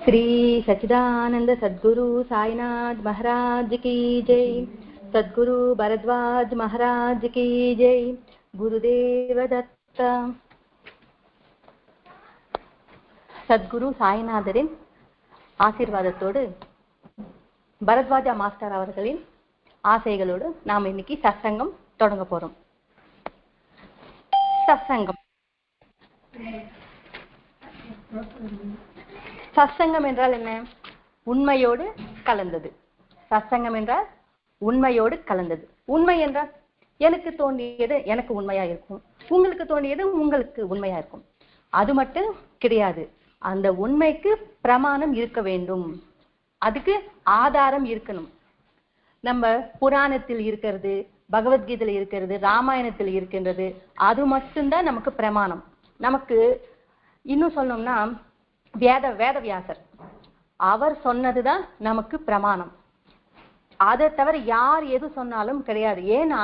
श्री सच्चिदानंद सद्गुरु साईनाथ महाराज की जय। सद्गुरु भरद्वाज महाराज की जय। गुरुदेव दत्त। சத்குரு சாய்நாதரின் ஆசீர்வாதத்தோடு பரத்வாஜா மாஸ்டர் அவர்களின் ஆசைகளோடு நாம் இன்னைக்கு சத்சங்கம் தொடங்க போறோம். சத்சங்கம் சத்சங்கம் என்றால் என்ன? உண்மையோடு கலந்தது. சத்சங்கம் என்றால் உண்மையோடு கலந்தது. உண்மை என்றால் எனக்கு தோன்றியது எனக்கு உண்மையா இருக்கும், உங்களுக்கு தோன்றியது உங்களுக்கு உண்மையா இருக்கும். அது மட்டும் கிடையாது, அந்த உண்மைக்கு பிரமாணம் இருக்க வேண்டும், அதுக்கு ஆதாரம் இருக்கணும். நம்ம புராணத்தில் இருக்கிறது, பகவத்கீதையில் இருக்கிறது, ராமாயணத்தில் இருக்கின்றது, அது மட்டும்தான் நமக்கு பிரமாணம். நமக்கு இன்னும் சொல்லணும்னா வேதவியாசர் அவர் சொன்னதுதான் நமக்கு பிரமாணம். அதை தவிர யார் எது சொன்னாலும் கிடையாது. ஏன்னா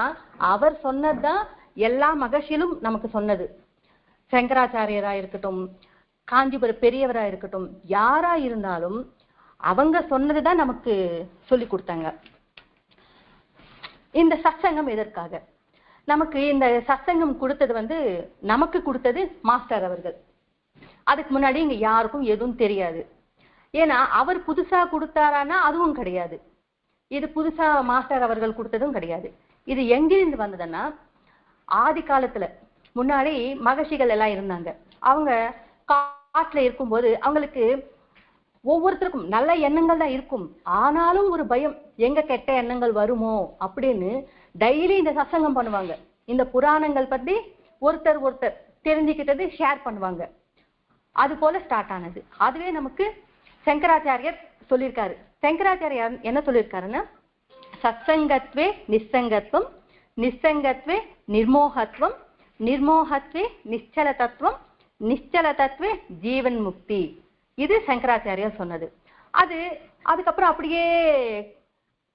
அவர் சொன்னதுதான் எல்லா மகர்ஷியிலும் நமக்கு சொன்னது. சங்கராச்சாரியரா இருக்கட்டும், காஞ்சிபுரம் பெரியவரா இருக்கட்டும், யாரா இருந்தாலும் அவங்க சொன்னதுதான் நமக்கு சொல்லி கொடுத்தாங்க. இந்த சத்சங்கம் எதற்காக? நமக்கு இந்த சத்சங்கம் கொடுத்தது நமக்கு கொடுத்தது மாஸ்டர் அவர்கள். அதுக்கு முன்னாடி இங்க யாருக்கும் எதுவும் தெரியாது. ஏன்னா அவர் புதுசா கொடுத்தாரானா அதுவும் கிடையாது. இது புதுசா மாஸ்டர் அவர்கள் கொடுத்ததும் கிடையாது. இது எங்கிருந்து வந்ததுன்னா, ஆதி காலத்துல முன்னாடி மகர்ஷிகள் எல்லாம் இருந்தாங்க. அவங்க காட்டுல இருக்கும்போது அவங்களுக்கு ஒவ்வொருத்தருக்கும் நல்ல எண்ணங்கள் தான் இருக்கும், ஆனாலும் ஒரு பயம், எங்க கெட்ட எண்ணங்கள் வருமோ அப்படின்னு டெய்லி இந்த சத்சங்கம் பண்ணுவாங்க. இந்த புராணங்கள் பத்தி ஒருத்தர் தெரிஞ்சுக்கிட்டது ஷேர் பண்ணுவாங்க. அது போல ஸ்டார்ட் ஆனது. அதுவே நமக்கு சங்கராச்சாரியர் சொல்லியிருக்காரு. சங்கராச்சாரியர் என்ன சொல்லியிருக்காருன்னா, சத்சங்கத்வே நிஸ்ஸங்கத்வம், நிஸ்ஸங்கத்வே நிர்மோகத்வம், நிர்மோகத்வே நிச்சல தத்துவம், நிச்சல தத்துவே ஜீவன் முக்தி. இது சங்கராச்சாரியர் சொன்னது. அதுக்கப்புறம் அப்படியே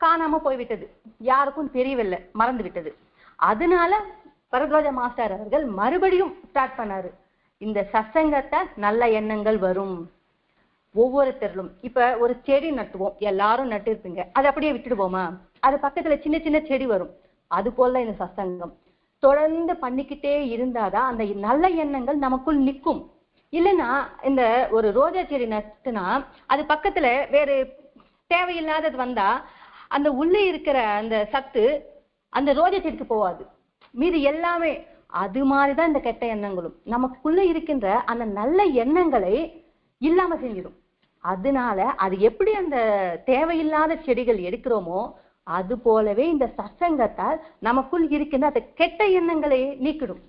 காணாம போய்விட்டது, யாருக்கும் தெரியவில்லை, மறந்து விட்டது. அதனால பரத்வாஜ மாஸ்டர் அவர்கள் மறுபடியும் ஸ்டார்ட் பண்ணாரு. இந்த சத்சங்கத்தால் நல்ல எண்ணங்கள் வரும் ஒவ்வொருத்தரும். இப்ப ஒரு செடி நட்டுவோம், எல்லாரும் நட்டு இருப்பீங்க, அதை அப்படியே விட்டுடுவோமா? அது பக்கத்துல சின்ன சின்ன செடி வரும். அது போல இந்த சத்சங்கம் தொடர்ந்து பண்ணிக்கிட்டே இருந்தாதான் அந்த நல்ல எண்ணங்கள் நமக்குள் நிற்கும். இல்லைன்னா இந்த ஒரு ரோஜா செடி நட்டுனா அது பக்கத்துல வேறு தேவையில்லாதது வந்தா அந்த உள்ளே இருக்கிற அந்த சத்து அந்த ரோஜா செடிக்கு போவாது, மீது எல்லாமே. அது மாதிரிதான் இந்த கெட்ட எண்ணங்களும் நமக்குள்ள இருக்கின்ற அந்த நல்ல எண்ணங்களை இல்லாம செஞ்சிடும். அதனால அது எப்படி அந்த தேவையில்லாத செடிகள் எடுக்கிறோமோ அது போலவே இந்த சத்சங்கத்தால் நமக்குள் இருக்கின்ற அந்த கெட்ட எண்ணங்களை நீக்கிடும்.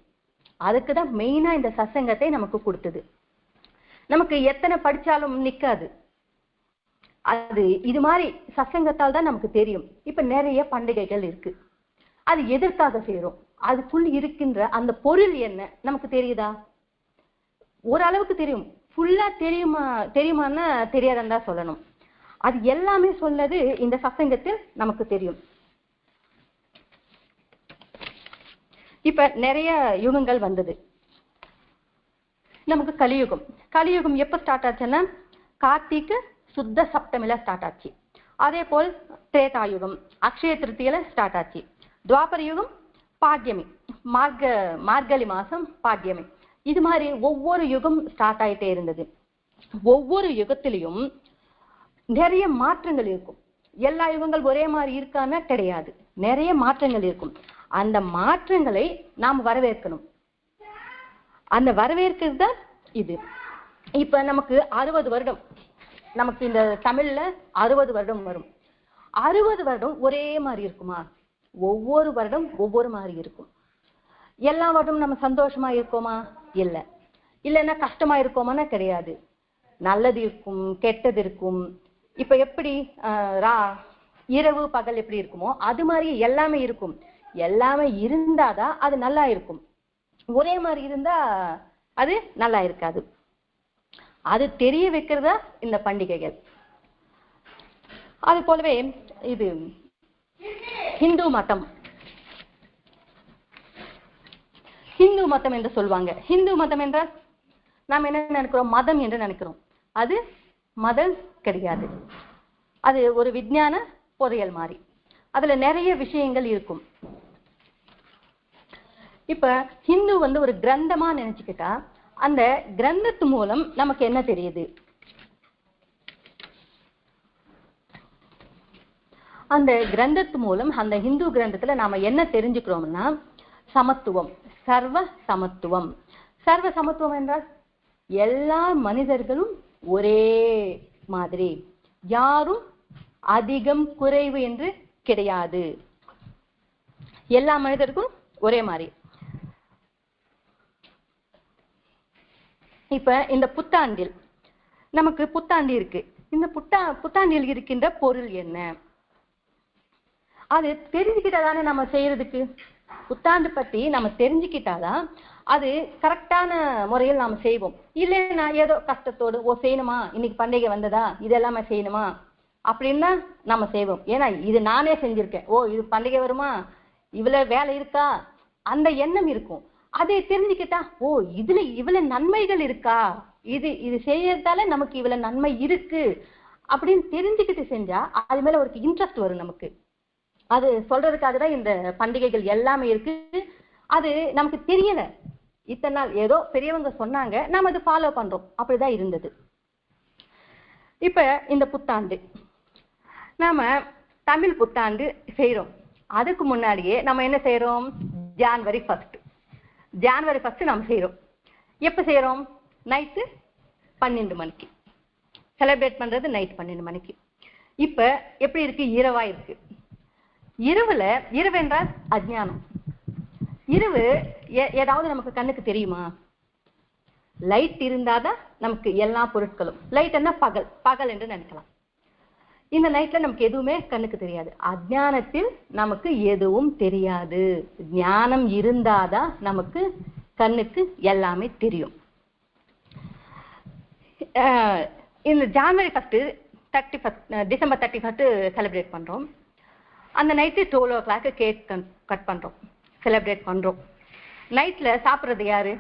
அதுக்குதான் மெயினா இந்த சத்சங்கத்தை நமக்கு கொடுத்தது. நமக்கு எத்தனை படிச்சாலும் நிக்காது அது. இது மாதிரி சத்சங்கத்தால் தான் நமக்கு தெரியும். இப்ப நிறைய பண்டிகைகள் இருக்கு, அது எதற்காக செய்யறோம், அதுக்குள் இருக்கின்ற அந்த பொருள் என்ன நமக்கு தெரியுதா? ஓரளவுக்கு தெரியும். ஃபுல்லா தெரியுமான்னா தெரியாதுன்னு தான் சொல்லணும். அது எல்லாமே சொன்னது இந்த சத்சங்கத்தில் நமக்கு தெரியும். இப்ப நிறைய யுகங்கள் வந்தது. நமக்கு கலியுகம். கலியுகம் எப்ப ஸ்டார்ட் ஆச்சுன்னா கார்த்திகை சுத்த சப்தமில ஸ்டார்ட் ஆச்சு. அதே போல் திரேதாயுகம் அக்ஷய திருத்தியில ஸ்டார்ட் ஆச்சு. துவாபர யுகம் பாட்யமி, மார்கழி மாசம் பாட்யமி. இது மாதிரி ஒவ்வொரு யுகம் ஸ்டார்ட் ஆயிட்டே இருந்தது. ஒவ்வொரு யுகத்திலையும் நிறைய மாற்றங்கள் இருக்கும். எல்லா யுகங்கள் ஒரே மாதிரி இருக்கான்னா கிடையாது, நிறைய மாற்றங்கள் இருக்கும். அந்த மாற்றங்களை நாம் வரவேற்கணும். அந்த வரவேற்கிறது தான் இது. இப்ப நமக்கு 60 வருடம், நமக்கு இந்த தமிழ்ல 60 வருடம் வரும். 60 வருடம் ஒரே மாதிரி இருக்குமா? ஒவ்வொரு வருடம் ஒவ்வொரு மாதிரி இருக்கும். எல்லா வருடமும் நம்ம சந்தோஷமா இருக்கோமா? இல்லை. இல்லைன்னா கஷ்டமா இருக்கோமானா கிடையாது. நல்லது இருக்கும், கெட்டது இருக்கும். இப்ப எப்படி இரவு பகல் எப்படி இருக்குமோ அது மாதிரி எல்லாமே இருக்கும். எல்லாமே இருந்தாதான் அது நல்லா இருக்கும். ஒரே மாதிரி இருந்தா அது நல்லா இருக்காது. அது தெரிய வைக்கிறதா இந்த பண்டிகைகள். அது போலவே இது ஹிந்து மதம். ஹிந்து மதம் என்று சொல்வாங்க. ஹிந்து மதம் என்றால் நாம் என்ன நினைக்கிறோம்? மதம் என்று நினைக்கிறோம். அது மதம் கிடையாது. அது ஒரு விஞ்ஞான பொறியியல் மாதிரி. அதுல நிறைய விஷயங்கள் இருக்கும். இப்ப ஹிந்து வந்து ஒரு கிரந்தமா நினைச்சுக்கிட்டா அந்த கிரந்தத்து மூலம் நமக்கு என்ன தெரியுது? அந்த கிரந்தத்து மூலம் அந்த ஹிந்து கிரந்தத்துல நாம என்ன தெரிஞ்சுக்கிறோம்னா சமத்துவம், சர்வ சமத்துவம். சர்வ சமத்துவம் என்றால் எல்லா மனிதர்களும் ஒரே மாதிரி, யாரும் அதிகம் குறைவு என்று கிடையாது, எல்லா மனிதருக்கும் ஒரே மாதிரி. இப்ப இந்த புத்தாண்டில் நமக்கு புத்தாண்டு இருக்கு. இந்த புத்தாண்டில் இருக்கின்ற பொருள் என்ன? அது தெரிஞ்சுக்கிட்டாதானே நம்ம செய்யறதுக்கு. புத்தாண்டு பத்தி நம்ம தெரிஞ்சுக்கிட்டாதான் அது கரெக்டான முறையில் நாம செய்வோம். இல்லைன்னா ஏதோ கஷ்டத்தோடு செய்யணுமா, இன்னைக்கு பண்டிகை வந்ததா, இதெல்லாமே செய்யணுமா அப்படின்னா நம்ம செய்வோம். ஏன்னா இது நானே செஞ்சிருக்கேன், இது பண்டிகை வருமா, இவ்வளவு வேலை இருக்கா, அந்த எண்ணம் இருக்கும். அதை தெரிஞ்சுக்கிட்டா இதுல இவ்வளவு நன்மைகள் இருக்கா, இது செய்யறதால நமக்கு இவ்வளவு நன்மை இருக்கு அப்படின்னு தெரிஞ்சுக்கிட்டு செஞ்சா அது மேல ஒரு இன்ட்ரெஸ்ட் வரும் நமக்கு. அது சொல்றதுக்காக தான் இந்த பண்டிகைகள் எல்லாமே இருக்கு. அது நமக்கு தெரியல, இத்தனை நாள் ஏதோ பெரியவங்க சொன்னாங்க, நாம அது ஃபாலோ பண்றோம், அப்படிதான் இருந்தது. இப்ப இந்த புத்தாண்டு நாம தமிழ் புத்தாண்டு செய்யறோம். அதுக்கு முன்னாடியே நம்ம என்ன செய்யறோம்? ஜான்வரி 1 நம்ம செய்யறோம். எப்ப செய்யறோம்? நைட்டு 12 மணிக்கு செலிப்ரேட் பண்றது. நைட் 12 மணிக்கு. இப்ப எப்படி இருக்கு? இரவா இருக்கு. இரவு என்றால் அஜ்ஞானம். இரவு ஏதாவது நமக்கு கண்ணுக்கு தெரியுமா? லைட் இருந்தாதான் நமக்கு எல்லா பொருட்களும். லைட் என்ன? பகல் என்று நினைக்கலாம். இந்த நைட்ல நமக்கு எதுவுமே கண்ணுக்கு தெரியாது. அஜ்ஞானத்தில் நமக்கு எதுவும் தெரியாது. ஞானம் இருந்தாதான் நமக்கு கண்ணுக்கு எல்லாமே தெரியும். இந்த ஜான்வரி 1 டிசம்பர் 31 செலிப்ரேட் பண்றோம். அந்த நைட்டு 12 o'clock கேக் கட் பண்றோம், செலிப்ரேட் பண்றோம். நைட்ல சாப்பிட்றது யாரு?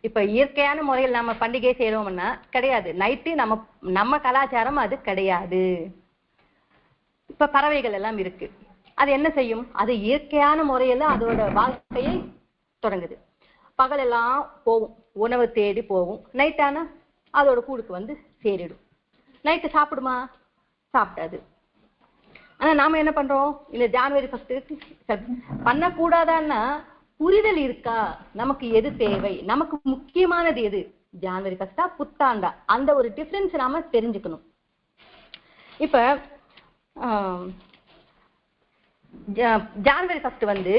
இப்ப இயற்கையான முறையில் நம்ம பண்டிகை செய்யறோம்னா கிடையாது. நைட்டு நம்ம கலாச்சாரம் அது கிடையாது. இப்ப பறவைகள் எல்லாம் இருக்கு, அது என்ன செய்யும்? அது இயற்கையான முறையில அதோட வாழ்க்கையை தொடங்குது. பகலெல்லாம் போகும், உணவு தேடி போகும். நைட்டானா அதோட கூடுக்கு வந்து சேரிடும். நைட்டு சாப்பிடுமா? சாப்பிடாது. ஆனா நாம என்ன பண்றோம்? இந்த ஜான்வரி 1 பண்ணக்கூடாதான்னா புரிதல் இருக்கா? நமக்கு எது தேவை, நமக்கு முக்கியமானது எது? ஜான்வரி 1 புத்தாண்டா? அந்த ஒரு டிஃபரன்ஸ் நாம தெரிஞ்சுக்கணும். இப்ப ஜான்வரி 1 வந்து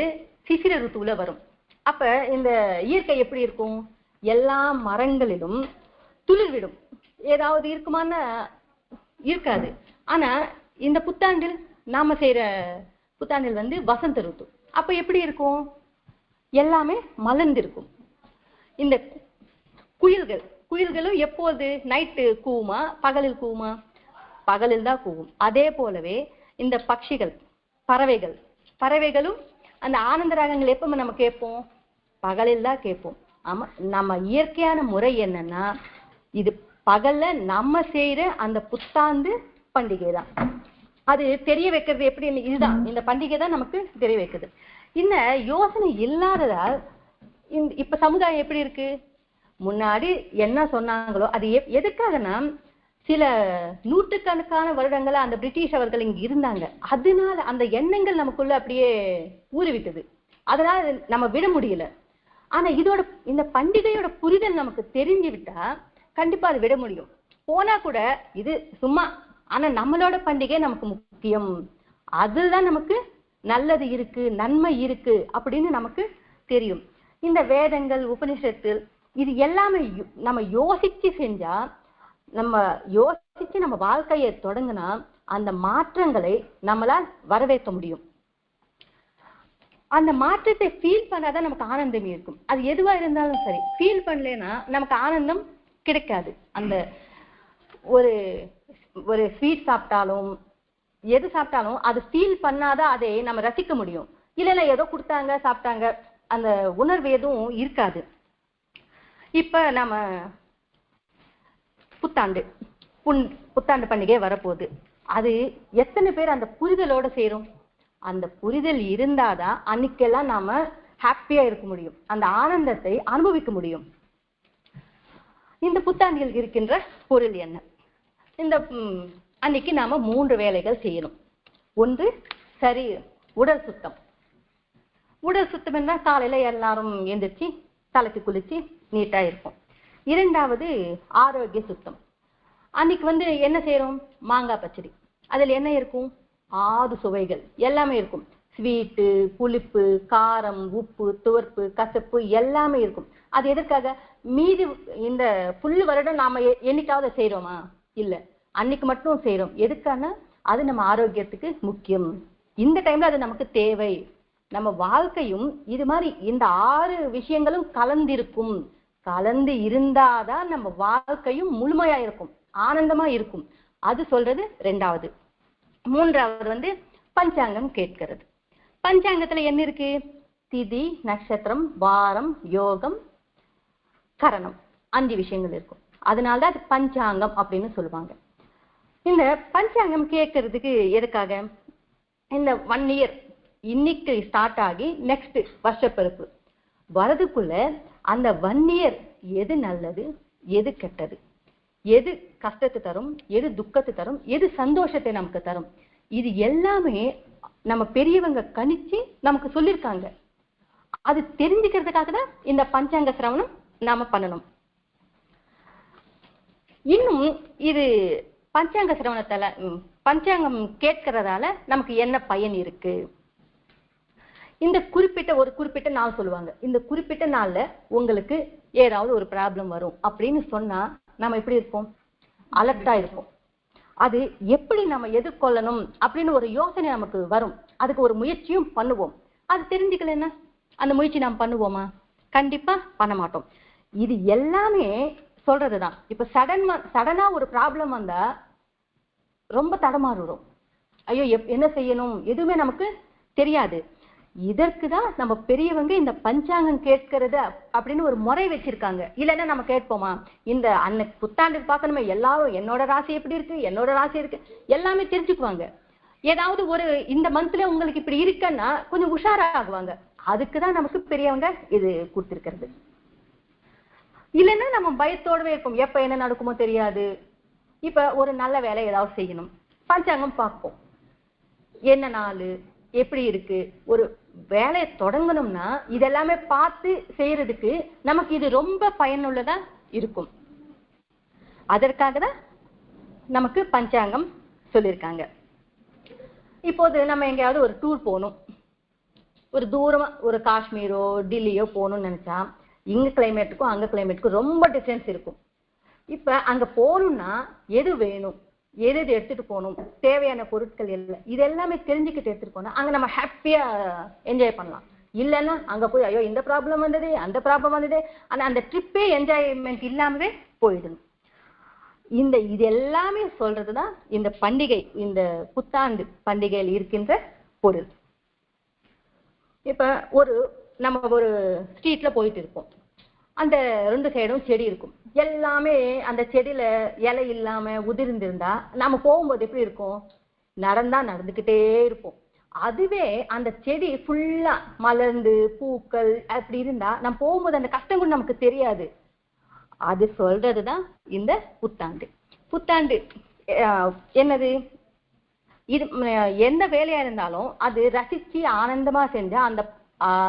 சிசிர ருத்துவுல வரும். அப்ப இந்த இயற்கை எப்படி இருக்கும்? எல்லா மரங்களிலும் துளிர் விடும். ஏதாவது இருக்குமான்னா இருக்காது. ஆனா இந்த புத்தாண்டில் நாம செய்யற புத்தாண்டில் வந்து வசந்த ருத்து. அப்ப எப்படி இருக்கும்? எல்லாமே மலர்ந்திருக்கும். இந்த குயில்களும் எப்போது? நைட்டு கூவுமா, பகலில் கூவுமா? பகலில் தான் கூவும். அதே போலவே இந்த பட்சிகள், பறவைகளும் அந்த ஆனந்த ராகங்கள் எப்ப நம்ம கேட்போம்? பகலில் தான் கேட்போம். ஆமா, நம்ம இயற்கையான முறை என்னன்னா இது பகல்ல நம்ம செய்யற அந்த புத்தாண்டு பண்டிகை தான். அது தெரிய வைக்கிறது எப்படி? இதுதான், இந்த பண்டிகை தான் நமக்கு தெரிய வைக்குது. இந்த யோசனை இல்லாததால் இப்ப சமுதாயம் எப்படி இருக்கு? முன்னாடி என்ன சொன்னாங்களோ அது எதுக்காகனா சில நூற்றுக்கணக்கான வருடங்களா அந்த பிரிட்டிஷ் அவர்கள் இங்க இருந்தாங்க. அதனால அந்த எண்ணங்கள் நமக்குள்ள அப்படியே ஊறிவிட்டது. அதனால நம்ம விட முடியல. ஆனா இந்த பண்டிகையோட புரிதல் நமக்கு தெரிஞ்சு விட்டா கண்டிப்பா அதை விட முடியும். போனா கூட இது சும்மா, ஆனா நம்மளோட பண்டிகை நமக்கு முக்கியம், அதுதான் நமக்கு நல்லது இருக்கு, நன்மை இருக்கு அப்படின்னு நமக்கு தெரியும். இந்த வேதங்கள், உபனிஷத்தில் இது எல்லாமே நம்ம யோசிச்சு செஞ்சா, நம்ம வாழ்க்கையை தொடங்கினா அந்த மாற்றங்களை நம்மளால் வரவேற்க முடியும். அந்த மாற்றத்தை ஃபீல் பண்ணாதான் நமக்கு ஆனந்தம் இருக்கும். அது எதுவா இருந்தாலும் சரி, ஃபீல் பண்ணலன்னா நமக்கு ஆனந்தம் கிடைக்காது. அந்த ஒரு ஸ்வீட் சாப்பிட்டாலும் எது சாப்பிட்டாலும் அது ஃபீல் பண்ணாதான் அதை நம்ம ரசிக்க முடியும். இல்லைன்னா ஏதோ கொடுத்தாங்க சாப்பிட்டாங்க அந்த உணர்வு எதுவும் இருக்காது. இப்ப நம்ம புத்தாண்டு புத்தாண்டு பண்டிகை வரப்போகுது. அது எத்தனை பேர் அந்த புரிதலோட சேரும்? அந்த புரிதல் இருந்தாதான் அன்னைக்கெல்லாம் நாம ஹாப்பியா இருக்க முடியும், அந்த ஆனந்தத்தை அனுபவிக்க முடியும். இந்த புத்தாண்டில் இருக்கின்ற பொருள் என்ன? இந்த அன்னைக்கு நாம 3 வேலைகள் செய்யணும். ஒன்று சரி உடல் சுத்தம். உடல் சுத்தம் என்றால் காலையில எல்லாரும் எந்திரிச்சு தலைக்கு குளிச்சு நீட்டா இருக்கும். 2வது ஆரோக்கிய சுத்தம். அன்னைக்கு என்ன செய்யறோம்? மாங்காய் பச்சடி. அதுல என்ன இருக்கும்? 6 சுவைகள் எல்லாமே இருக்கும். ஸ்வீட்டு, புளிப்பு, காரம், உப்பு, துவர்ப்பு, கசப்பு எல்லாமே இருக்கும். அது எதற்காக? மீதி இந்த புல்லு வருடம் நாம என்னைக்காவது செய்யறோமா? இல்ல, அன்னைக்கு மட்டும் செய்யறோம். எதுக்கான? அது நம்ம ஆரோக்கியத்துக்கு முக்கியம். இந்த டைம்ல அது நமக்கு தேவை. நம்ம வாழ்க்கையும் இது மாதிரி இந்த 6 விஷயங்களும் கலந்திருக்கும். கலந்து இருந்தாதான் நம்ம வாழ்க்கையும் முழுமையா இருக்கும், ஆனந்தமா இருக்கும். அது சொல்றது 2வது. 3வது பஞ்சாங்கம் கேட்கிறது. பஞ்சாங்கத்துல என்ன இருக்கு? திதி, நட்சத்திரம், வாரம், யோகம், கரணம், 5 விஷயங்கள் இருக்கும். அதனாலதான் அது பஞ்சாங்கம் அப்படின்னு சொல்லுவாங்க. இந்த பஞ்சாங்கம் கேட்கறதுக்கு எதுக்காக? இந்த 1 இயர் இன்னைக்கு ஸ்டார்ட் ஆகி நெக்ஸ்ட் வருஷப்பிறப்பு வரதுக்குள்ள அந்த 1 இயர் எது நல்லது, எது கெட்டது, எது கஷ்டத்தை தரும், எது துக்கத்தை தரும், எது சந்தோஷத்தை நமக்கு தரும், இது எல்லாமே நம்ம பெரியவங்க கணிச்சு நமக்கு சொல்லியிருக்காங்க. அது தெரிஞ்சுக்கிறதுக்காக தான் இந்த பஞ்சாங்க சிரவணம் நாம பண்ணணும். இன்னும் இது பஞ்சாங்க சிரவணத்தால பஞ்சாங்கம் கேட்கறதால நமக்கு என்ன பயன் இருக்கு? இந்த குறிப்பிட்ட நாள் சொல்லுவாங்க. இந்த குறிப்பிட்ட நாள்ல உங்களுக்கு ஏதாவது ஒரு ப்ராப்ளம் வரும் அப்படின்னு சொன்னா நம்ம எப்படி இருப்போம்? அலர்ட்டா இருப்போம். அது எப்படி நம்ம எதிர்கொள்ளணும் அப்படின்னு ஒரு யோசனை நமக்கு வரும். அதுக்கு ஒரு முயற்சியும் பண்ணுவோம். அது தெரிஞ்சுக்கலன்னா அந்த முயற்சி நாம் பண்ணுவோமா? கண்டிப்பா பண்ண மாட்டோம். இது எல்லாமே சொல்றதுதான். இப்ப சடனா ஒரு ப்ராப்ளம் வந்தா ரொம்ப தடமாறுறோம். ஐயோ என்ன செய்யணும் எதுவுமே நமக்கு தெரியாது. இதற்குதான் நம்ம பெரியவங்க இந்த பஞ்சாங்கம் கேட்கறது அப்படின்னு ஒரு முறை வச்சிருக்காங்க. இல்லைன்னா நம்ம கேட்போமா? இந்த அன்னைக்கு புத்தாண்டு பார்க்கணுமே, எல்லாரும் என்னோட ராசி எப்படி இருக்கு, என்னோட ராசி இருக்கு எல்லாமே தெரிஞ்சுக்குவாங்க. ஏதாவது ஒரு இந்த மந்த்ல உங்களுக்கு இப்படி இருக்குன்னா கொஞ்சம் உஷாரா ஆகுவாங்க. அதுக்குதான் நமக்கு பெரியவங்க இது கொடுத்திருக்கிறது. இல்லைன்னா நம்ம பயத்தோடவே இருப்போம், எப்ப என்ன நடக்குமோ தெரியாது. இப்ப ஒரு நல்ல வேலை ஏதாவது செய்யணும், பஞ்சாங்கம் பார்ப்போம், என்ன நாள் எப்படி இருக்கு. ஒரு வேலையை தொடங்கணும்னா இதெல்லாமே பார்த்து செய்யறதுக்கு நமக்கு இது ரொம்ப பயனுள்ளதா இருக்கும். அதற்காக தான் நமக்கு பஞ்சாங்கம் சொல்லியிருக்காங்க. இப்போது நம்ம எங்கேயாவது ஒரு டூர் போகணும், ஒரு தூரமா ஒரு காஷ்மீரோ டெல்லியோ போகணும்னு நினைச்சா இங்க கிளைமேட்டுக்கும் அங்க கிளைமேட்டுக்கும் ரொம்ப டிஃபரன்ஸ் இருக்கும். இப்ப அங்க போகணும்னா எது வேணும், எது எடுத்துட்டு போகணும், தேவையான பொருட்கள் இல்லை, இது எல்லாமே தெரிஞ்சுக்கிட்டு எடுத்துட்டு போனா அங்க நம்ம ஹாப்பியா என்ஜாய் பண்ணலாம். இல்லைன்னா அங்க போய் ஐயோ இந்த ப்ராப்ளம் வந்தது அந்த ப்ராப்ளம் வந்தது, ஆனா அந்த ட்ரிப்பே என்ஜாய்மெண்ட் இல்லாமவே போயிடணும். இது எல்லாமே சொல்றதுதான் இந்த பண்டிகை, இந்த புத்தாண்டு பண்டிகையில் இருக்கின்ற பொருள். இப்ப நம்ம ஒரு ஸ்ட்ரீட்ல போயிட்டு இருப்போம். அந்த 2 சைடும் செடி இருக்கும். எல்லாமே அந்த செடியில இலை இல்லாம உதிர்ந்திருந்தா நாம போகும்போது எப்படி இருக்கும்? நடந்துகிட்டே இருப்போம். அதுவே அந்த செடி ஃபுல்லா மலர்ந்து பூக்கள் அப்படி இருந்தா நம்ம போகும்போது அந்த கஷ்டம் கூட நமக்கு தெரியாது. அது சொல்றதுதான் இந்த புத்தாண்டு. புத்தாண்டு என்னது? இது எந்த வேலையா இருந்தாலும் அது ரசிச்சு ஆனந்தமா செஞ்சா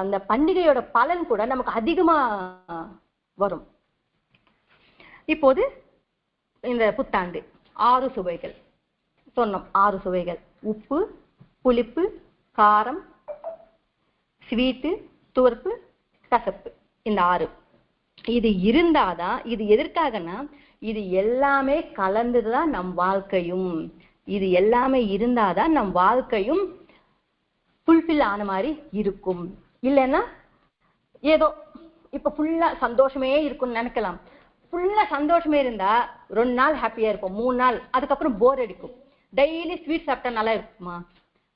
அந்த பண்டிகையோட பலன் கூட நமக்கு அதிகமா வரும். இப்போது இந்த புத்தாண்டு 6 சுவைகள் சொன்னோம். 6 சுவைகள்: உப்பு, புளிப்பு, காரம், ஸ்வீட்டு, துவர்ப்பு, கசப்பு. இந்த 6 இது இருந்தாதான், இது எதற்காகனா இது எல்லாமே கலந்துதான் நம் வாழ்க்கையும். இது எல்லாமே இருந்தாதான் நம் வாழ்க்கையும் ஃபுல்ஃபில் ஆன மாதிரி இருக்கும். இல்லைன்னா ஏதோ இப்ப ஃபுல்லா சந்தோஷமே இருக்கும்னு நினைக்கலாம். ஃபுல்லா சந்தோஷமே இருந்தா 2 நாள் ஹாப்பியா இருப்போம், 3 நாள் அதுக்கப்புறம் போர் அடிக்கும். டெய்லி ஸ்வீட் சாப்பிட்டா நல்லா இருக்குமா?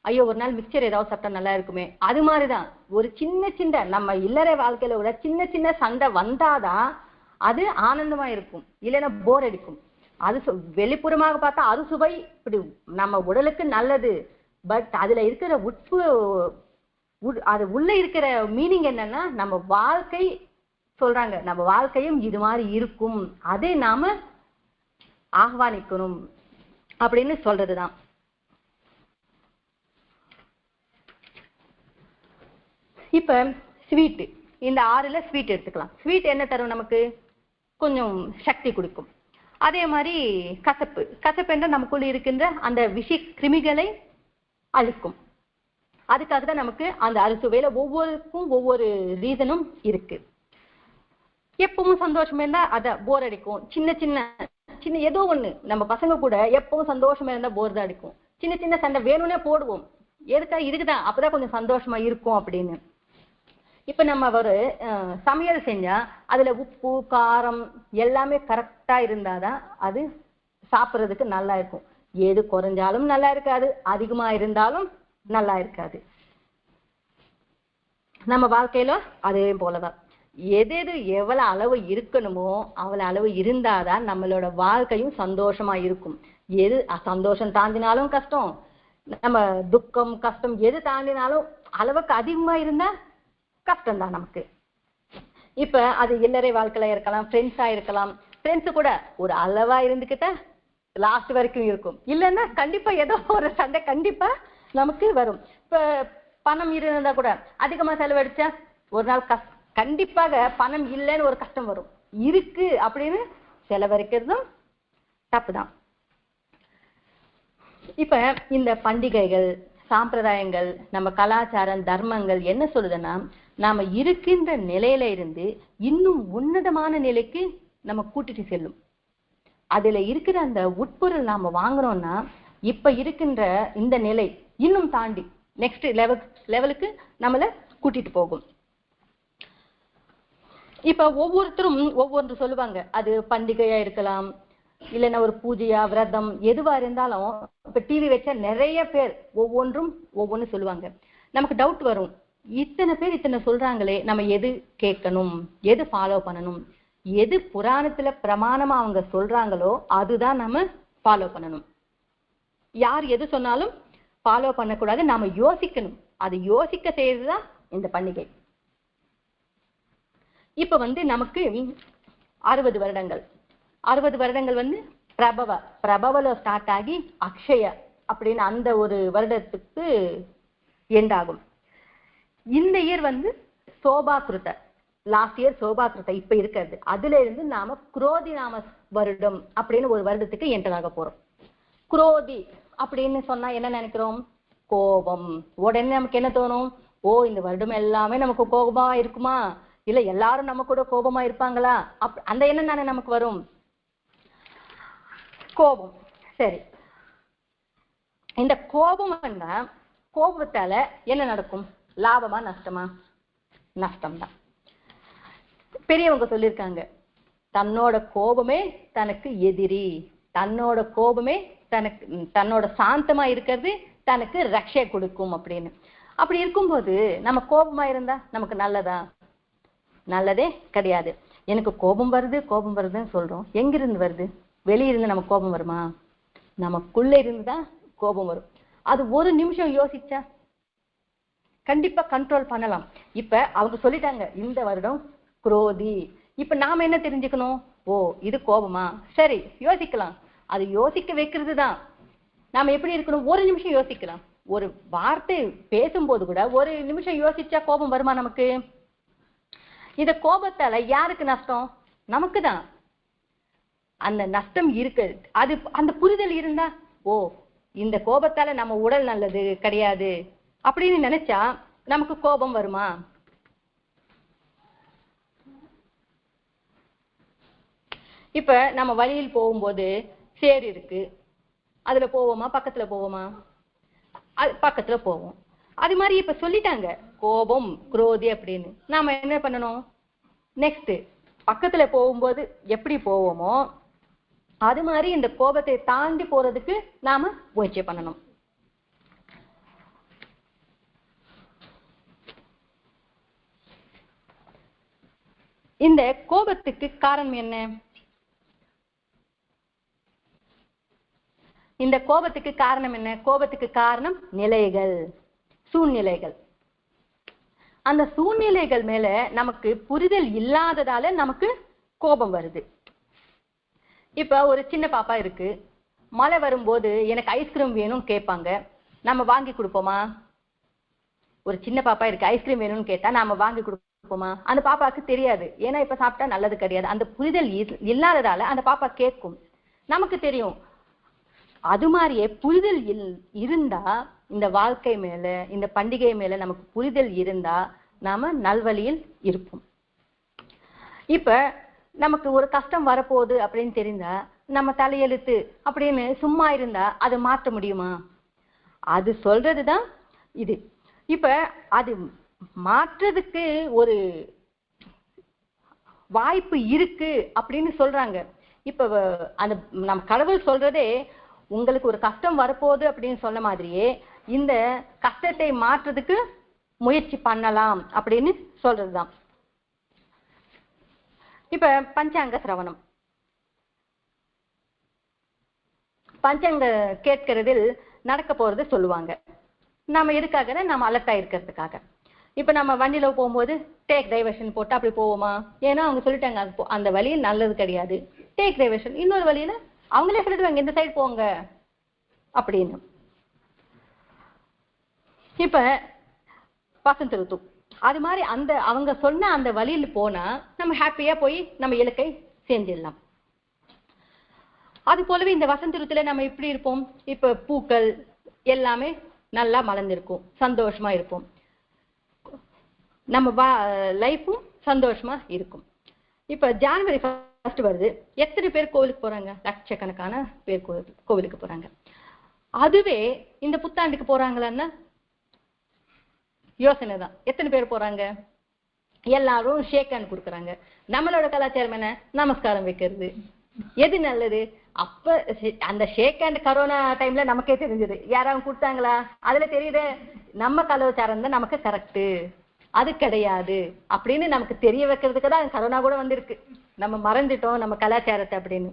ஐயோ ஒரு நாள் மிக்சர் ஏதாவது சாப்பிட்டா நல்லா இருக்குமே. அது மாதிரிதான் ஒரு சின்ன நம்ம இல்லற வாழ்க்கையில விட சின்ன சண்டை வந்தாதான் அது ஆனந்தமா இருக்கும். இல்லைன்னா போர் அடிக்கும். அது வெளிப்புறமாக பார்த்தா அறுசுவை இப்படி நம்ம உடலுக்கு நல்லது. பட் அதுல இருக்கிற உட்பு அது உள்ள இருக்கிற மீனிங் என்னன்னா நம்ம வாழ்க்கை சொல்றாங்க, நம்ம வாழ்க்கையும் இது மாதிரி இருக்கும், அதை நாம ஆஹ்வானிக்கணும் அப்படின்னு சொல்றதுதான். இப்ப ஸ்வீட், இந்த 6ல ஸ்வீட் எடுத்துக்கலாம். ஸ்வீட் என்ன தரும் நமக்கு? கொஞ்சம் சக்தி கொடுக்கும். அதே மாதிரி கசப்பு, கசப்பு என்ற நமக்குள்ள இருக்கின்ற அந்த விஷ கிருமிகளை அழிக்கும். அதுக்காக தான் நமக்கு அந்த அறுசுவையில ஒவ்வொருக்கும் ஒவ்வொரு ரீசனும் இருக்கு. எப்பவும் சந்தோஷமா இருந்தா அத போர் அடிக்கும். சின்ன சின்ன சின்ன ஏதோ ஒண்ணு, நம்ம பசங்க கூட எப்பவும் சந்தோஷமா இருந்தா போர் தான் அடிக்கும். சின்ன சின்ன சண்டை வேணும்னே போடுவோம். எதுக்கா? இதுக்குதான், அப்பதான் கொஞ்சம் சந்தோஷமா இருக்கும் அப்படின்னு. இப்ப நம்ம ஒரு சமையல் செஞ்சா அதுல உப்பு காரம் எல்லாமே கரெக்டா இருந்தாதான் அது சாப்பிட்றதுக்கு நல்லா இருக்கும். எது குறைஞ்சாலும் நல்லா இருக்காது, அதிகமா இருந்தாலும் நல்லா இருக்காது. நம்ம வாழ்க்கையில அதே போலதான், எது எது எவ்வளவு அளவு இருக்கணுமோ அவ்வளவு அளவு இருந்தாதான் நம்மளோட வாழ்க்கையும் சந்தோஷமா இருக்கும். எது சந்தோஷம் தாண்டினாலும் கஷ்டம், நம்ம துக்கம் கஷ்டம் எது தாண்டினாலும் அளவுக்கு அதிகமா இருந்தா கஷ்டம்தான் நமக்கு. இப்ப அது இல்லறை வாழ்க்கையில இருக்கலாம், ஃப்ரெண்ட்ஸா இருக்கலாம். ஃப்ரெண்ட்ஸு கூட ஒரு அளவா இருந்துக்கிட்ட லாஸ்ட் வரைக்கும் இருக்கும். இல்லைன்னா கண்டிப்பா ஏதோ ஒரு சண்டை கண்டிப்பா நமக்கு வரும். இப்ப பணம் இருந்தா கூட அதிகமா செலவழிச்சா ஒரு நாள் கண்டிப்பாக பணம் இல்லைன்னு ஒரு கஷ்டம் வரும். இருக்கு அப்படின்னு செலவழிக்கிறதும் தப்புதான். இப்ப இந்த பண்டிகைகள் சாம்பிரதாயங்கள் நம்ம கலாச்சாரம் தர்மங்கள் என்ன சொல்லுதுன்னா, நாம இருக்கின்ற நிலையில இருந்து இன்னும் உன்னதமான நிலைக்கு நம்ம கூட்டிட்டு செல்லும். அதுல இருக்கிற அந்த உட்பொருள் நாம வாங்குறோம்னா இப்ப இருக்கின்ற இந்த நிலை இன்னும் தாண்டி நெக்ஸ்ட் லெவலுக்கு நம்மள கூட்டிட்டு போகும். இப்ப ஒவ்வொருத்தரும் ஒவ்வொன்று சொல்லுவாங்க. அது பண்டிகையா இருக்கலாம், இல்லைன்னா ஒரு பூஜையா விரதம் எதுவா இருந்தாலும். இப்ப டிவி வச்சா நிறைய பேர் ஒவ்வொன்றும் ஒவ்வொன்னு சொல்லுவாங்க. நமக்கு டவுட் வரும், இத்தனை பேர் இத்தனை சொல்றாங்களே, நம்ம எது கேட்கணும், எது ஃபாலோ பண்ணணும்? எது புராணத்துல பிரமாணமா அவங்க சொல்றாங்களோ அதுதான் நம்ம ஃபாலோ பண்ணணும். யார் எது சொன்னாலும் ஃபாலோ பண்ணக்கூடாது, நாம யோசிக்கணும். அது யோசிக்க செய்யறதுதான் இந்த பண்டிகை. இப்ப நமக்கு 60 வருடங்கள் 60 வருடங்கள் பிரபவல ஸ்டார்ட் ஆகி அக்ஷய அப்படின்னு அந்த ஒரு வருடத்துக்கு எண்ட் ஆகும். இந்த இயர் சோபாகிருத, லாஸ்ட் இயர் சோபாகிருத இப்ப இருக்கிறது. அதுல இருந்து நாம குரோதி நாம வருடம் அப்படின்னு ஒரு வருடத்துக்கு என்டர் ஆக போறோம். குரோதி அப்படின்னு சொன்னா என்ன நினைக்கிறோம்? கோபம். உடனே நமக்கு என்ன தோணும்? ஓ, இந்த வருடம் எல்லாமே நமக்கு கோபமா இருக்குமா, இல்ல எல்லாரும் நம்ம கூட கோபமா இருப்பாங்களா, அந்த எண்ணம் தானே நமக்கு வரும். கோபம். சரி, இந்த கோபம் கோபத்தால என்ன நடக்கும்? லாபமா நஷ்டமா? நஷ்டம்தான். பெரியவங்க சொல்லியிருக்காங்க, தன்னோட கோபமே தனக்கு எதிரி, தன்னோட கோபமே தன்னோட சாந்தமா இருக்கிறது தனக்கு ரட்சை கொடுக்கும் அப்படின்னு. அப்படி இருக்கும்போது நம்ம கோபமா இருந்தா நமக்கு நல்லதா? நல்லதே கிடையாது. எனக்கு கோபம் வருதுன்னு சொல்றோம். எங்கிருந்து வருது? வெளியிருந்து நமக்கு கோபம் வருமா? நமக்குள்ள இருந்துதான் கோபம் வரும். அது ஒரு நிமிஷம் யோசிச்சா கண்டிப்பா கண்ட்ரோல் பண்ணலாம். இப்ப அவங்க சொல்லிட்டாங்க இந்த வருடம் குரோதி. இப்ப நாம என்ன தெரிஞ்சுக்கணும்? ஓ, இது கோபமா? சரி, யோசிக்கலாம். அது யோசிக்க வைக்கிறது தான். நாம எப்படி இருக்கணும்? ஒரு நிமிஷம் யோசிக்கலாம். ஒரு வார்த்தை பேசும்போது கூட ஒரு நிமிஷம் யோசிச்சா கோபம் வருமா நமக்கு? இந்த கோபத்தால யாருக்கு நஷ்டம்? நமக்கு தான். அந்த நஷ்டம் இருக்கு. அது அந்த புரிதல் இருந்தா, ஓ, இந்த கோபத்தால நம்ம உடல் நல்லது கிடையாது அப்படின்னு நினைச்சா நமக்கு கோபம் வருமா? இப்ப நம்ம வழியில் போகும்போது சேர் இருக்கு, அதுல போவோமா? பக்கத்துல போவோமா? பக்கத்துல போவோம். அது மாதிரி இப்ப சொல்லிட்டாங்க கோபம் குரோதி அப்படின்னு. நாம என்ன பண்ணணும்? நெக்ஸ்ட் பக்கத்துல போகும்போது எப்படி போவோமோ அது மாதிரி இந்த கோபத்தை தாண்டி போறதுக்கு நாம முயற்சி பண்ணணும். இந்த கோபத்துக்கு காரணம் என்ன? இந்த கோபத்துக்கு காரணம் என்ன? கோபத்துக்கு காரணம் நிலைகள், சூழ்நிலைகள். அந்த சூழ்நிலைகள் மேல நமக்கு புரிதல் இல்லாததால நமக்கு கோபம் வருது. இப்ப ஒரு சின்ன பாப்பா இருக்கு, மழை வரும்போது எனக்கு ஐஸ்கிரீம் வேணும் கேட்பாங்க, நம்ம வாங்கி கொடுப்போமா? ஒரு சின்ன பாப்பா இருக்கு, ஐஸ்கிரீம் வேணும்னு கேட்டா நாம வாங்கி கொடுப்போமா? அந்த பாப்பாவுக்கு தெரியாது, ஏன்னா இப்ப சாப்பிட்டா நல்லது கிடையாது. அந்த புரிதல் இல்லாததால அந்த பாப்பா கேட்கும். நமக்கு தெரியும். அது மாதிரியே புரிதல் இருந்தா, இந்த வாழ்க்கை மேல, இந்த பண்டிகை மேல நமக்கு புரிதல் இருந்தா நாம நல்வழியில் இருப்போம். இப்ப நமக்கு ஒரு கஷ்டம் வரப்போகுது அப்படின்னு தெரிந்தா நம்ம தலையெழுத்து அப்படின்னு சும்மா இருந்தா அதை மாற்ற முடியுமா? அது சொல்றதுதான் இது. இப்ப அது மாற்றதுக்கு ஒரு வாய்ப்பு இருக்கு அப்படின்னு சொல்றாங்க. இப்ப அந்த நம்ம கடவுள் சொல்றதே உங்களுக்கு ஒரு கஷ்டம் வரப்போகுது அப்படின்னு சொன்ன மாதிரியே இந்த கஷ்டத்தை மாற்றுறதுக்கு முயற்சி பண்ணலாம் அப்படின்னு சொல்றதுதான். இப்ப பஞ்சாங்க சிரவணம், பஞ்சாங்க கேட்கறதில் நடக்க போறது சொல்லுவாங்க. நம்ம எதுக்காக? நம்ம அலர்ட்டா இருக்கிறதுக்காக. இப்ப நம்ம வண்டியில போகும்போது டேக் டைவர்ஷன் போட்டு அப்படி போவோமா? ஏன்னா அவங்க சொல்லிட்டாங்க அந்த வழியில் நல்லது கிடையாது, டேக் டைவர்ஷன். இன்னொரு வழியில அவங்களே சொல்லிடுவாங்க இந்த சைடு போங்க அப்படின்னு. இப்ப வசந்த ருத்து அது மாதிரி அந்த அவங்க சொன்ன அந்த வழியில் போனா நம்ம ஹாப்பியா போய் நம்ம இலக்கை சேர்ந்துடலாம். அது போலவே இந்த வசந்த ருத்துல நம்ம எப்படி இருப்போம்? இப்ப பூக்கள் எல்லாமே நல்லா மலர்ந்திருக்கும், சந்தோஷமா இருப்போம், நம்ம லைஃபும் சந்தோஷமா இருக்கும். இப்ப ஜனவரி 1 வருது, எத்தனை பேர் கோவிலுக்கு போறாங்க? லட்சக்கணக்கான பேர் கோவிலுக்கு போறாங்க. அதுவே இந்த புத்தாண்டுக்கு போறாங்களான்னா யோசனை தான். எத்தனை பேர் போறாங்க? எல்லாரும் ஷேக் ஹேண்ட் கொடுக்குறாங்க. நம்மளோட கலாச்சாரம் என்ன? நமஸ்காரம் வைக்கிறது. எது நல்லது? அப்ப அந்த ஷேக் ஹேண்ட் கரோனா டைம்ல நமக்கே தெரிஞ்சது, யாராவது கொடுத்தாங்களா? அதுல தெரியுது நம்ம கலாச்சாரம் தான் நமக்கு கரெக்டு, அது கிடையாது அப்படின்னு நமக்கு தெரிய வைக்கிறதுக்கு தான் கரோனா கூட வந்திருக்கு. நம்ம மறந்துட்டோம் நம்ம கலாச்சாரத்தை அப்படின்னு.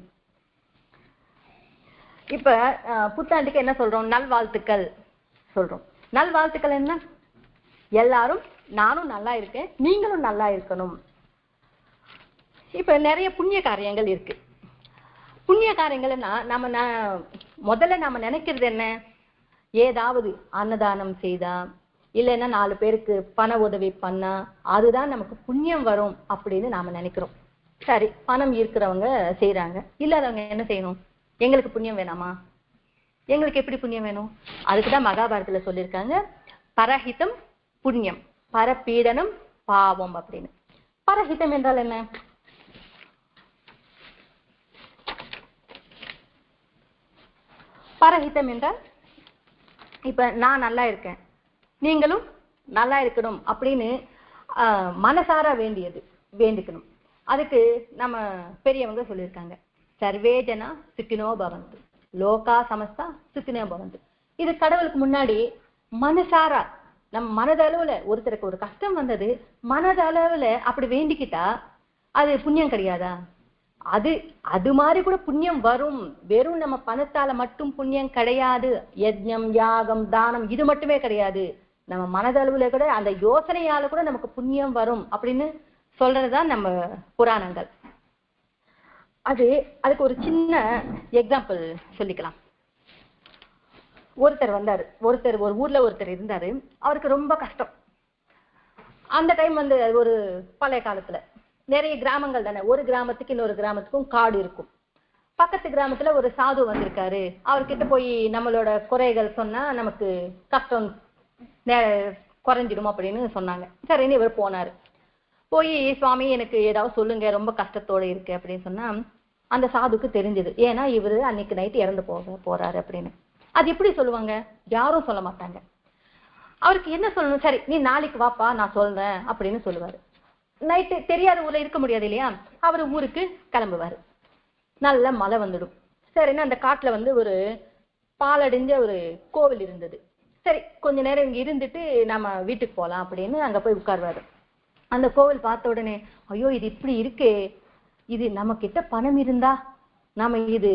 இப்ப புத்தாண்டுக்கு என்ன சொல்றோம்? நல்வாழ்த்துக்கள் சொல்றோம். நல்வாழ்த்துக்கள் என்ன? எல்லாரும் நானும் நல்லா இருக்கேன், நீங்களும் நல்லா இருக்கணும். இப்ப நிறைய புண்ணிய காரியங்கள் இருக்கு. புண்ணிய காரியங்கள்னா நம்ம முதல்ல நம்ம நினைக்கிறது என்ன? ஏதாவது அன்னதானம் செய்தா, இல்லைன்னா 4 பேருக்கு பண உதவி பண்ணா அதுதான் நமக்கு புண்ணியம் வரும் அப்படின்னு நாம நினைக்கிறோம். சரி, பணம் இருக்கிறவங்க செய்யறாங்க, இல்லாதவங்க என்ன செய்யணும்? எங்களுக்கு புண்ணியம் வேணாமா? எங்களுக்கு எப்படி புண்ணியம் வேணும்? அதுக்குதான் மகாபாரதத்துல சொல்லியிருக்காங்க, பரஹிதம் புண்ணியம், பரபீடனம் பாவம் அப்படின்னு. பரஹிதம் என்றால் என்ன? பரஹிதம் என்றால் இப்ப நான் நல்லா இருக்கேன், நீங்களும் நல்லா இருக்கணும் அப்படின்னு மனசார வேண்டிக்கணும். அதுக்கு நம்ம பெரியவங்க சொல்லியிருக்காங்க, சர்வே ஜனா சுக்கினோ பவந்து, லோகா சமஸ்தா சுக்கினோ பவந்து. இது கடவுளுக்கு முன்னாடி மனசாரா நம்ம மனதளவுல ஒருத்தருக்கு ஒரு கஷ்டம் வந்தது, மனதளவுல அப்படி வேண்டிக்கிட்டா அது புண்ணியம் கிடையாதா? அது மாதிரி கூட புண்ணியம் வரும். வெறும் நம்ம பணத்தால மட்டும் புண்ணியம் கிடையாது. யஜ்ஞம், யாகம், தானம் இது மட்டுமே கிடையாது. நம்ம மனதளவுல கூட அந்த யோசனையால கூட நமக்கு புண்ணியம் வரும் அப்படின்னு சொல்றதுதான் நம்ம புராணங்கள். அதுக்கு ஒரு சின்ன எக்ஸாம்பிள் சொல்லிக்கலாம். ஒரு ஊர்ல ஒருத்தர் இருந்தாரு, அவருக்கு ரொம்ப கஷ்டம். அந்த டைம் வந்து ஒரு பழைய காலத்துல நிறைய கிராமங்கள் தானே, ஒரு கிராமத்துக்கு இன்னொரு கிராமத்துக்கும் காடு இருக்கும். பக்கத்து கிராமத்துல ஒரு சாது வந்திருக்காரு, அவர்கிட்ட போய் நம்மளோட குறைகள் சொன்னா நமக்கு கஷ்டம் குறைஞ்சிடும் அப்படின்னு சொன்னாங்க. சரின்னு இவர் போனாரு. போய் சுவாமி எனக்கு ஏதாவது சொல்லுங்க, ரொம்ப கஷ்டத்தோட இருக்கு அப்படின்னு சொன்னா அந்த சாதுக்கு தெரிஞ்சது, ஏன்னா இவரு அன்னைக்கு நைட்டு இறந்து போறாரு அப்படின்னு. அது எப்படி சொல்லுவாங்க? யாரும் சொல்ல மாட்டாங்க. அவருக்கு என்ன சொல்லணும்? சரி நீ நாளைக்கு வாப்பா நான் சொல்றேன் அப்படின்னு சொல்லுவாரு. நைட்டு தெரியாத ஊர்ல இருக்க முடியாது இல்லையா, அவர் ஊருக்கு கிளம்புவாரு. நல்ல மழை வந்துடும். சரின்னா அந்த காட்டுல வந்து ஒரு பாலடைஞ்ச ஒரு கோவில் இருந்தது. சரி கொஞ்ச நேரம் இங்க இருந்துட்டு நம்ம வீட்டுக்கு போலாம் அப்படின்னு அங்க போய் உட்கார்வாரு. அந்த கோவில் பார்த்த உடனே, ஐயோ இது இப்படி இருக்கே, இது நம்ம கிட்ட பணம் இருந்தா நாம இது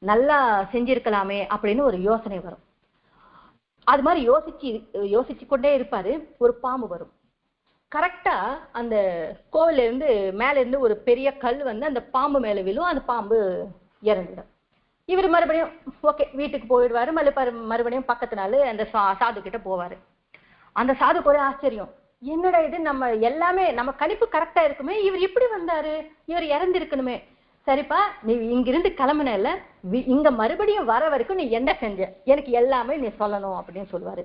நல்லா செஞ்சிருக்கலாமே அப்படின்னு ஒரு யோசனை வரும். அது மாதிரி யோசிச்சு கொண்டே இருப்பாரு. ஒரு பாம்பு வரும். கரெக்டா அந்த கோவில இருந்து மேல இருந்து ஒரு பெரிய கல் வந்து அந்த பாம்பு மேல விழும். அந்த பாம்பு இறந்துடும். இவர் மறுபடியும் ஓகே வீட்டுக்கு போயிடுவாரு. மறுபடியும் பக்கத்து நாள் அந்த சாது கிட்ட போவாரு. அந்த சாதுக்கு ஒரே ஆச்சரியம், என்னடா இது, நம்ம எல்லாமே நம்ம கணிப்பு கரெக்டா இருக்குமே, இவர் இப்படி வந்தாரு, இவர் இறந்திருக்கணுமே. சரிப்பா, நீ இங்கிருந்து கிளம்புனல, இங்க மறுபடியும் வர வரைக்கும் நீ என்ன செஞ்ச, எனக்கு எல்லாமே நீ சொல்லணும் அப்படின்னு சொல்லுவாரு.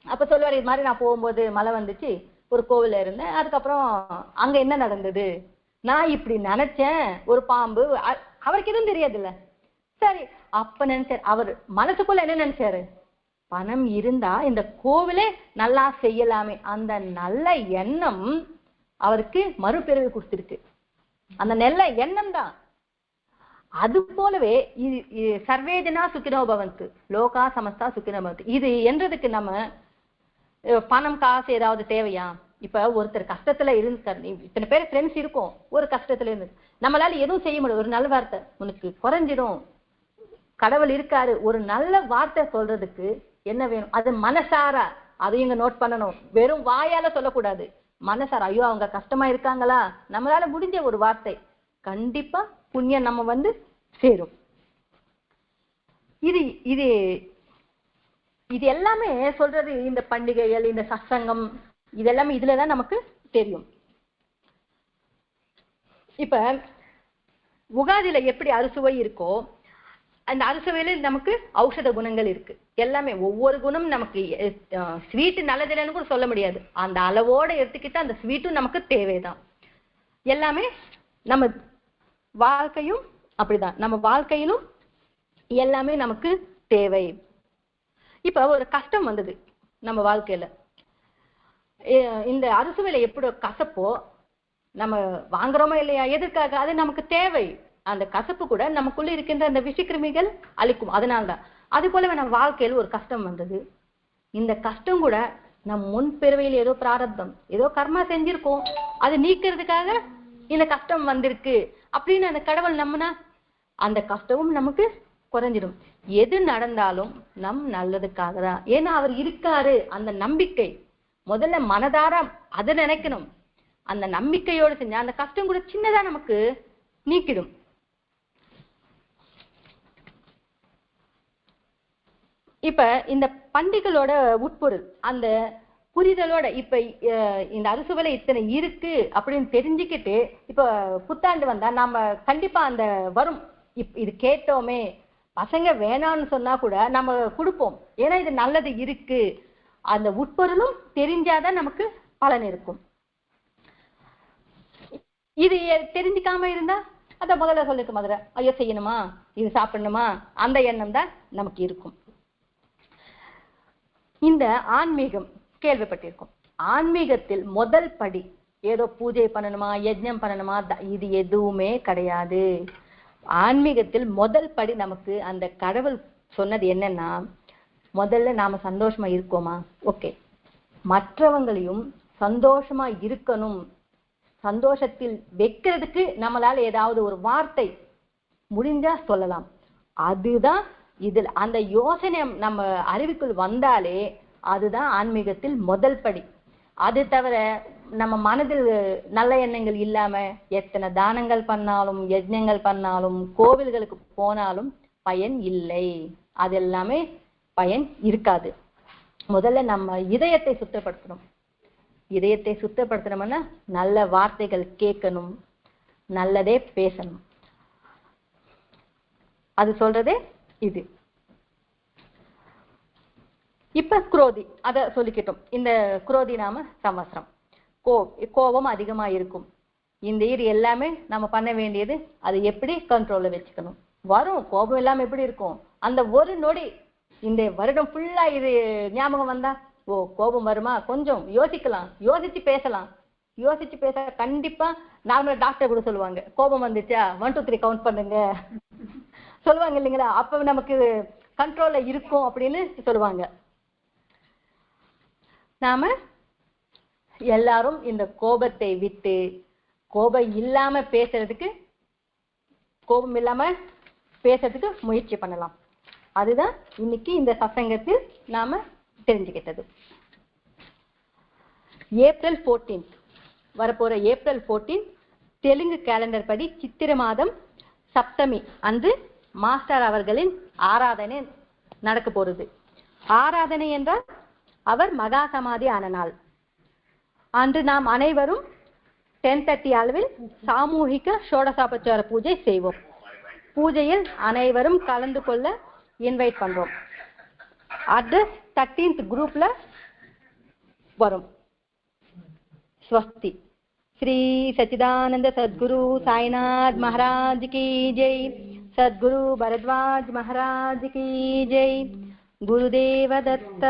அப்ப சொல்லுவாரு, இது மாதிரி நான் போகும்போது மழை வந்துச்சு, ஒரு கோவில இருந்தேன், அதுக்கப்புறம் அங்க என்ன நடந்தது, நான் இப்படி நினைச்சேன், ஒரு பாம்பு. அவருக்கு எதுவும் தெரியாது இல்ல. சரி, அப்ப நினைச்சாரு, அவர் மனசுக்குள்ள என்ன நினைச்சாரு, பணம் இருந்தா இந்த கோவிலே நல்லா செய்யலாமே. அந்த நல்ல எண்ணம் அவருக்கு மறுபிறவி கொடுத்திருக்கு. அந்த நல்ல எண்ணம் தான். அது போலவே சர்வேஜனா சுக்கினோ பவந்து, லோகா சமஸ்தா சுக்கினோ பவந்து. இது என்றதுக்கு நம்ம பணம் காசு ஏதாவது தேவையா? இப்ப ஒருத்தர் கஷ்டத்துல இருந்து, இத்தனை பேர் ஃப்ரெண்ட்ஸ் இருக்கும், ஒரு கஷ்டத்துல இருந்து நம்மளால எதுவும் செய்ய முடியும். ஒரு நல்ல வார்த்தை உனக்கு குறைஞ்சிடும், கடவுள் இருக்காரு, ஒரு நல்ல வார்த்தை சொல்றதுக்கு என்ன வேணும்? அது மனசாரா, அதையும் இங்க நோட் பண்ணணும். வெறும் வாயால சொல்லக்கூடாது, மனசாரா. ஐயோ அவங்க கஷ்டமா இருக்காங்களா, நம்மளால முடிஞ்ச ஒரு வார்த்தை, கண்டிப்பா புண்ணியம் நம்ம வந்து சேரும். இது இது இது எல்லாமே சொல்றது இந்த பண்டிகைகள், இந்த சத்சங்கம், இதெல்லாமே இதுலதான் நமக்கு தெரியும். இப்ப உகாதியில எப்படி அறுசுவை இருக்கோ, அந்த அறுசுவையில நமக்கு ஔஷத குணங்கள் இருக்கு. எல்லாமே ஒவ்வொரு குணம் நமக்கு, ஸ்வீட்டு நல்லதில்லைன்னு கூட சொல்ல முடியாது, அந்த அளவோட எடுத்துக்கிட்டு அந்த ஸ்வீட்டும் நமக்கு தேவைதான். எல்லாமே நம்ம வாழ்க்கையும் அப்படிதான், நம்ம வாழ்க்கையிலும் எல்லாமே நமக்கு தேவை. இப்ப ஒரு கஷ்டம் வந்தது நம்ம வாழ்க்கையில, இந்த அறுசுவையில எப்படி கசப்போ நம்ம வாங்குறோமோ இல்லையா, எதற்காக, அது நமக்கு தேவை. அந்த கசப்பு கூட நமக்குள்ள இருக்கின்ற அந்த விஷக்கிருமிகள் அழிக்கும், அதனால்தான். அது போல நம்ம வாழ்க்கையில் ஒரு கஷ்டம் வந்தது. இந்த கஷ்டம் கூட நம் முன் பிறவியில் ஏதோ பிராரப்தம், ஏதோ கர்மா செஞ்சிருக்கோம், அது நீக்கிறதுக்காக இந்த கஷ்டம் வந்திருக்கு அப்படின்னு அந்த கடவுள் நம்பினா அந்த கஷ்டமும் நமக்கு குறைஞ்சிடும். எது நடந்தாலும் நம் நல்லதுக்காக தான், ஏன்னா அவர் இருக்காரு. அந்த நம்பிக்கை முதல்ல மனதார அதை நினைக்கணும். அந்த நம்பிக்கையோடு செஞ்சா அந்த கஷ்டம் கூட சின்னதா நமக்கு நீக்கிடும். இப்ப இந்த பண்டிகளோட உட்பொருள், அந்த புரிதலோட, இப்ப இந்த அறுசுவையில இத்தனை இருக்கு அப்படின்னு தெரிஞ்சுக்கிட்டு, இப்ப புத்தாண்டு வந்தா நாம கண்டிப்பா அந்த வரும், இது கேட்டோமே, பசங்க வேணான்னு சொன்னா கூட நம்ம கொடுப்போம், ஏன்னா இது நல்லது இருக்கு. அந்த உட்பொருளும் தெரிஞ்சாதான் நமக்கு பலன் இருக்கும். இது தெரிஞ்சுக்காம இருந்தா அத முதல்ல சொல்லிக்க மாதிரி, ஐயோ செய்யணுமா, இது சாப்பிடணுமா, அந்த எண்ணம் தான் நமக்கு இருக்கும். இந்த ஆன்மீகம் கேள்விப்பட்டிருக்கும். ஆன்மீகத்தில் முதல் படி ஏதோ பூஜை பண்ணணுமா, யஜ்ஞம் பண்ணணுமா, இது எதுவுமே கிடையாது. ஆன்மீகத்தில் முதல் படி நமக்கு அந்த கடவுள் சொன்னது என்னன்னா, முதல்ல நாம சந்தோஷமா இருக்கோமா, ஓகே, மற்றவங்களையும் சந்தோஷமா இருக்கணும், சந்தோஷத்தில் வைக்கிறதுக்கு நம்மளால ஏதாவது ஒரு வார்த்தை முடிஞ்சா சொல்லலாம். அதுதான் இதில் அந்த யோசனை நம்ம அறிவுக்குள் வந்தாலே அதுதான் ஆன்மீகத்தில் முதல் படி. அது தவிர நம்ம மனதில் நல்ல எண்ணங்கள் இல்லாம எத்தனை தானங்கள் பண்ணாலும், யஜ்ஞங்கள் பண்ணாலும், கோவில்களுக்கு போனாலும் பயன் இல்லை, அது எல்லாமே பயன் இருக்காது. முதல்ல நம்ம இதயத்தை சுத்தப்படுத்தணும். இதயத்தை சுத்தப்படுத்தணும்னா நல்ல வார்த்தைகள் கேட்கணும், நல்லதே பேசணும். அது சொல்றதே இது. இப்ப குரோதி அத சொல்லிக்கிட்டோம். இந்த குரோதி நாம சம்வத்சரம், கோபம் அதிகமா இருக்கும். இந்த எல்லாமே நம்ம பண்ண வேண்டியது, அது எப்படி கண்ட்ரோல்ல வச்சுக்கணும். வரும் கோபம் இல்லாம எப்படி இருக்கும், அந்த ஒரு நொடி இந்த வருடம் ஃபுல்லா இது ஞாபகம் வந்தா, ஓ கோபம் வருமா, கொஞ்சம் யோசிக்கலாம், யோசிச்சு பேசலாம். யோசிச்சு பேச கண்டிப்பா நார்மலா டாக்டர் கூட சொல்லுவாங்க, கோபம் வந்துச்சா 1 2 3 கவுண்ட் பண்ணுங்க சொல்லுவாங்க இல்லைங்களா, அப்ப நமக்கு கண்ட்ரோல்ல இருக்கும் அப்படின்னு சொல்லுவாங்க. நாம எல்லாரும் இந்த கோபத்தை விட்டு கோபம் இல்லாம பேசுறதுக்கு, கோபம் இல்லாம பேசுறதுக்கு முயற்சி பண்ணலாம். அதுதான் இன்னைக்கு இந்த சத்சங்கத்தில் நாம தெரிஞ்சுக்கிட்டது. ஏப்ரல் 14 வரப்போற ஏப்ரல் 14 தெலுங்கு கேலண்டர் படி சித்திர மாதம் சப்தமி அன்று மாஸ்டர் அவர்களின் ஆராதனை நடக்க போறது. ஆராதனை என்றால் அவர் மகா சமாதி ஆன நாள் அன்று நாம் அனைவரும் 10:30 அளவில் சாமூகிக ஷோடசாபச்சார பூஜை செய்வோம். பூஜையில் அனைவரும் கலந்து கொள்ள இன்வைட் பண்றோம். அட்ரஸ் 13th குரூப்ல வரும். ஸ்வஸ்தி. ஸ்ரீ சச்சிதானந்த சத்குரு சாய்நாத் மகாராஜ் கி ஜெய். சத்குரு பரத்வாஜ் மகாராஜ் கி ஜெய். குருதேவ தத்த.